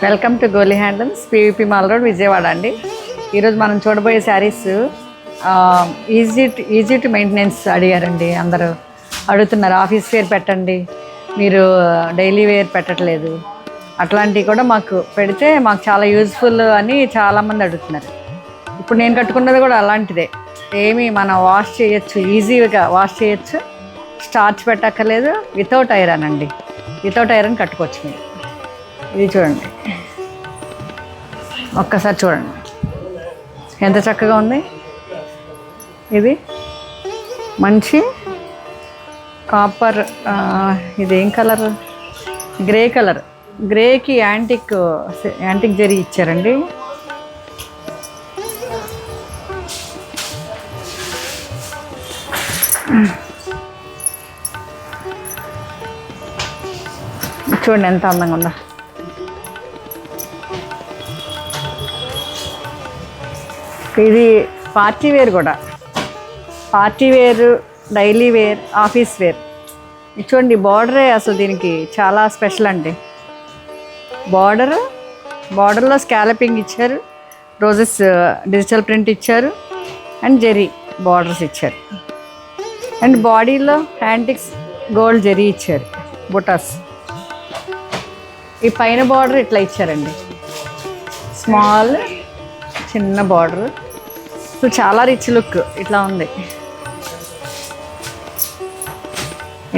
Welcome to Goli handlooms, PVP mall road, Vijayawada అండి. ఈరోజు మనం చూడబోయే శారీస్ ఈజీ టు మెయింటెనెన్స్ అడిగారండి. అందరూ అడుగుతున్నారు, ఆఫీస్ వేర్ పెట్టండి, మీరు డైలీ వేర్ పెట్టట్లేదు, అట్లాంటివి కూడా మాకు పెడితే మాకు చాలా యూజ్ఫుల్ అని చాలామంది అడుగుతున్నారు. ఇప్పుడు నేను కట్టుకున్నది కూడా అలాంటిదే. ఏమి మనం వాష్ చేయొచ్చు, ఈజీగా వాష్ చేయొచ్చు, స్టార్చ్ పెట్టక్కర్లేదు, వితౌట్ ఐరన్ అండి. వితౌట్ ఐరన్ కట్టుకోవచ్చు మీరు. ఇది చూడండి, ఒక్కసారి చూడండి ఎంత చక్కగా ఉంది. ఇది మంచి కాపర్, ఇదేం కలర్, గ్రే కలర్. గ్రేకి యాంటిక్ జరీ ఇచ్చారండి. చూడండి ఎంత అందంగా ఉందో. ఇది పార్టీ వేర్ కూడా, party wear, daily wear, office wear. ఇది చూడండి, బార్డరే అసలు దీనికి చాలా స్పెషల్ అండి. బార్డర్లో స్కాలపింగ్ ఇచ్చారు, రోజెస్ డిజిటల్ ప్రింట్ ఇచ్చారు, అండ్ జెరీ బార్డర్స్ ఇచ్చారు, అండ్ బాడీలో యాంటిక్స్ గోల్డ్ జెరీ ఇచ్చారు, బుటాస్. ఈ పైన బార్డర్ ఇట్లా ఇచ్చారండి, స్మాల్ చిన్న బార్డర్. సో చాలా రిచ్ లుక్ ఇట్లా ఉంది,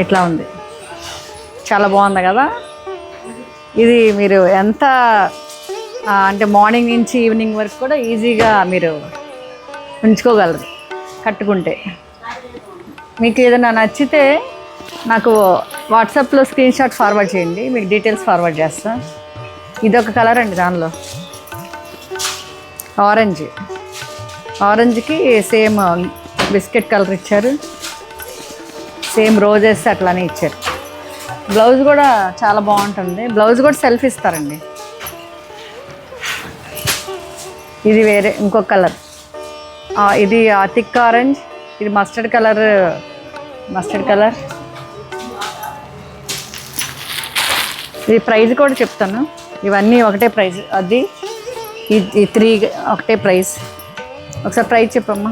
ఇట్లా ఉంది, చాలా బాగుంది కదా. ఇది మీరు ఎంత అంటే మార్నింగ్ నుంచి ఈవినింగ్ వరకు కూడా ఈజీగా మీరు ఉంచుకోగలరు కట్టుకుంటే. మీకు ఏదైనా నచ్చితే నాకు వాట్సాప్లో స్క్రీన్ షాట్ ఫార్వర్డ్ చేయండి, మీకు డీటెయిల్స్ ఫార్వర్డ్ చేస్తా. ఇదొక కలర్ అండి, దానిలో ఆరెంజ్కి సేమ్ బిస్కెట్ కలర్ ఇచ్చారు, సేమ్ రోజెస్ అట్లానే ఇచ్చారు. బ్లౌజ్ కూడా చాలా బాగుంటుంది, బ్లౌజ్ కూడా సెల్ఫ్ ఇస్తారండి. ఇది వేరే ఇంకొక కలర్, ఇది థిక్ ఆరెంజ్, ఇది మస్టర్డ్ కలర్. ఇది ప్రైస్ కూడా చెప్తాను, ఇవన్నీ ఒకటే ప్రైస్. అది ఈ 3 ఒకటే ప్రైస్. ఒకసారి ప్రైస్ చెప్పమ్మా.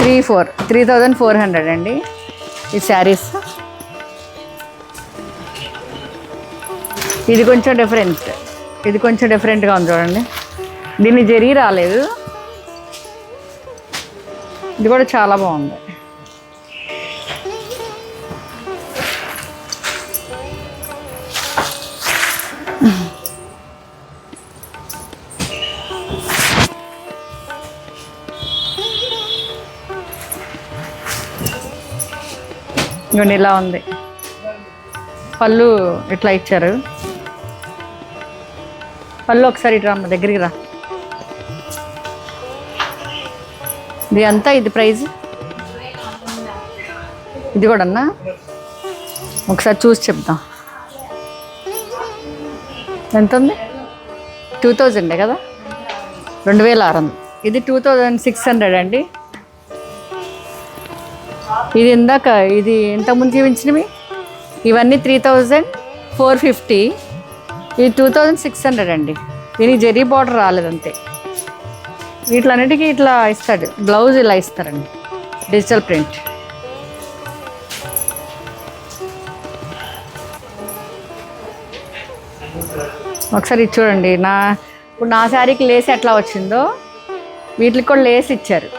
3,400 అండి ఈ శారీస్. ఇది కొంచెం డిఫరెంట్గా ఉంది చూడండి, దీన్ని జరీ రాలేదు. ఇది కూడా చాలా బాగుంది. ఇవన్నీ ఇలా ఉంది, పళ్ళు ఇట్లా ఇచ్చారు. పళ్ళు ఒకసారి ఇటు రామ్మ, దగ్గరికి రా. ఇది అంతా, ఇది ప్రైజ్. ఇది కూడా అన్నా ఒకసారి చూసి చెప్దాం ఎంత ఉంది. 2000 కదా, 2600. ఇది 2600 అండి. ఇది ఇందాక, ఇది ఇంతకుముందు చూపించినవి ఇవన్నీ 3450, ఇది 2600 అండి. దీనికి జరీ బార్డర్ రాలేదంతే. వీటిలన్నిటికీ ఇట్లా ఇస్తాడు, బ్లౌజ్ ఇలా ఇస్తారండి, డిజిటల్ ప్రింట్. ఒకసారి ఇది చూడండి, ఇప్పుడు నా శారీకి లేస్ ఎట్లా వచ్చిందో వీటికి కూడా లేస్ ఇచ్చారు.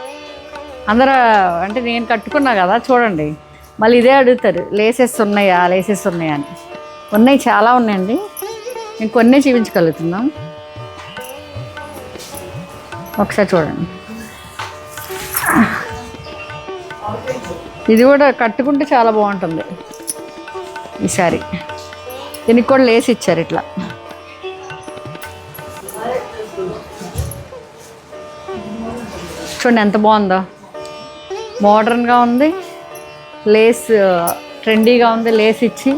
అందరూ అంటే నేను కట్టుకున్నా కదా, చూడండి మళ్ళీ ఇదే అడుగుతారు, లేసెస్ ఉన్నాయా అని. ఉన్నాయి, చాలా ఉన్నాయండి, నేను కొన్ని చూపించగలుగుతున్నాం. ఒకసారి చూడండి, ఇది కూడా కట్టుకుంటే చాలా బాగుంటుంది ఈ శారీ. దీనికి కూడా లేస్ ఇచ్చారు ఇట్లా. చూడండి ఎంత బాగుందో, మోడర్న్గా ఉంది, లేస్ ట్రెండీగా ఉంది, లేస్ ఇచ్చి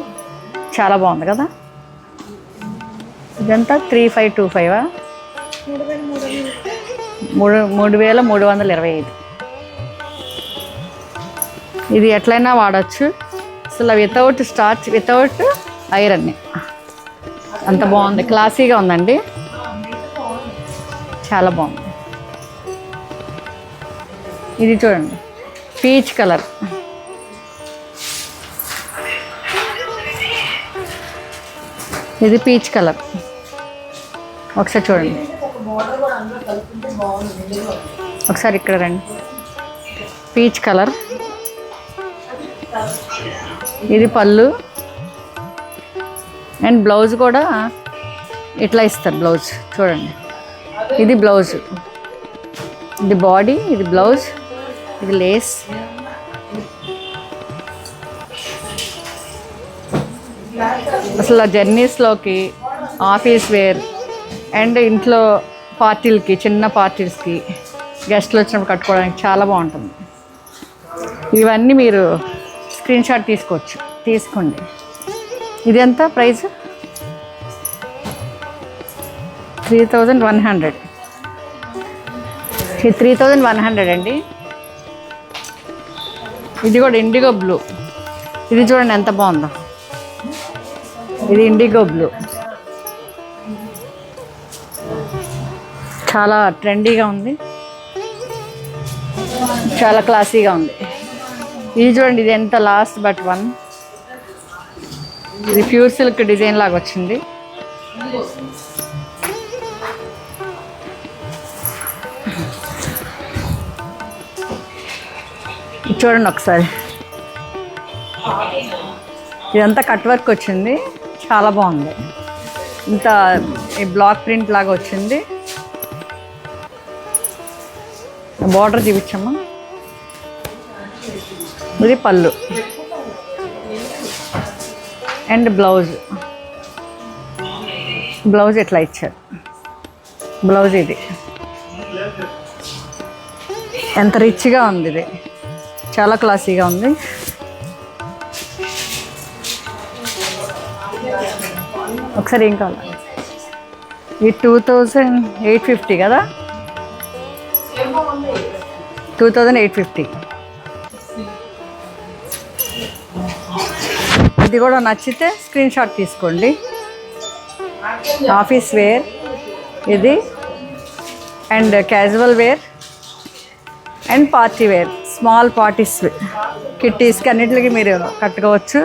చాలా బాగుంది కదా. ఇదంతా 3525, 3325. ఇది ఎట్లయినా వాడచ్చు అసలు, వితౌట్ స్టార్చ్, వితౌట్ ఐరన్. అంత బాగుంది, క్లాసీగా ఉందండి, చాలా బాగుంది. ఇది చూడండి, పీచ్ కలర్. ఇది పీచ్ కలర్, ఒకసారి చూడండి, ఒకసారి ఇక్కడ రండి. పీచ్ కలర్, ఇది పళ్ళు అండ్ బ్లౌజ్ కూడా ఇట్లా ఇస్తారు. బ్లౌజ్ చూడండి, ఇది బ్లౌజ్, ఇది బాడీ, ఇది బ్లౌజ్, ఇది లేస్. అసలు జర్నీస్లోకి, ఆఫీస్ వేర్ అండ్ ఇంట్లో పార్టీలకి, చిన్న పార్టీస్కి గెస్ట్లు వచ్చినప్పుడు కట్టుకోవడానికి చాలా బాగుంటుంది. ఇవన్నీ మీరు స్క్రీన్ షాట్ తీసుకోండి. ఇది ఎంత ప్రైస్? 3100. ఇది 3100 అండి. ఇది కూడా ఇండిగో బ్లూ. ఇది చూడండి ఎంత బాగుందో, ఇది ఇండిగో బ్లూ, చాలా ట్రెండీగా ఉంది, చాలా క్లాసీగా ఉంది. ఇది చూడండి, ఇది ఎంత లాస్ట్ బట్ వన్. ఇది ప్యూర్ సిల్క్ డిజైన్ లాగా వచ్చింది. చూడండి ఒకసారి, ఇదంతా కట్ వర్క్ వచ్చింది, చాలా బాగుంది. ఇంత ఈ బ్లాక్ ప్రింట్ లాగా వచ్చింది. బార్డర్ చూపించమ్మా. ఇది పళ్ళు అండ్ బ్లౌజ్ ఎట్లా ఇచ్చారు. బ్లౌజ్ ఇది ఎంత రిచ్గా ఉంది, ఇది చాలా క్లాసీగా ఉంది. ఒకసారి ఏం కావాలి? ఇది 2850 కదా, 2850. ఇది కూడా నచ్చితే స్క్రీన్ షాట్ తీసుకోండి. ఆఫీస్ వేర్ ఇది and casual wear and party wear, small parties, కిట్టీస్కి అన్నిటికి మీరు కట్టుకోవచ్చు.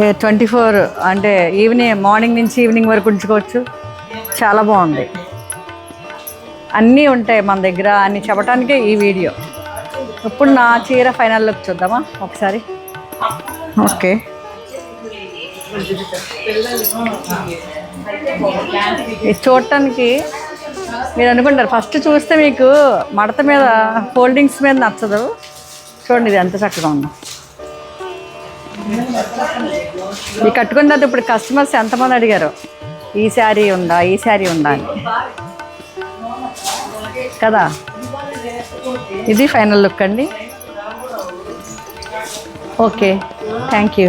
24 అంటే మార్నింగ్ నుంచి ఈవినింగ్ వరకు ఉంచుకోవచ్చు. చాలా బాగుంది, అన్నీ ఉంటాయి మన దగ్గర అని చెప్పడానికే ఈ వీడియో. ఇప్పుడు నా చీర ఫైనల్ లుక్ చూద్దామా ఒకసారి. ఓకే, ఇది చూడటానికి మీరు అనుకుంటారు, ఫస్ట్ చూస్తే మీకు మడత మీద, ఫోల్డింగ్స్ మీద నచ్చదు. చూడండి ఇది ఎంత చక్కగా ఉందో. ఇది కట్టుకున్న తర్వాత ఇప్పుడు కస్టమర్స్ ఎంతమంది అడిగారు, ఈ శారీ ఉందా అని కదా. ఇది ఫైనల్ లుక్ అండి. Okay, thank you.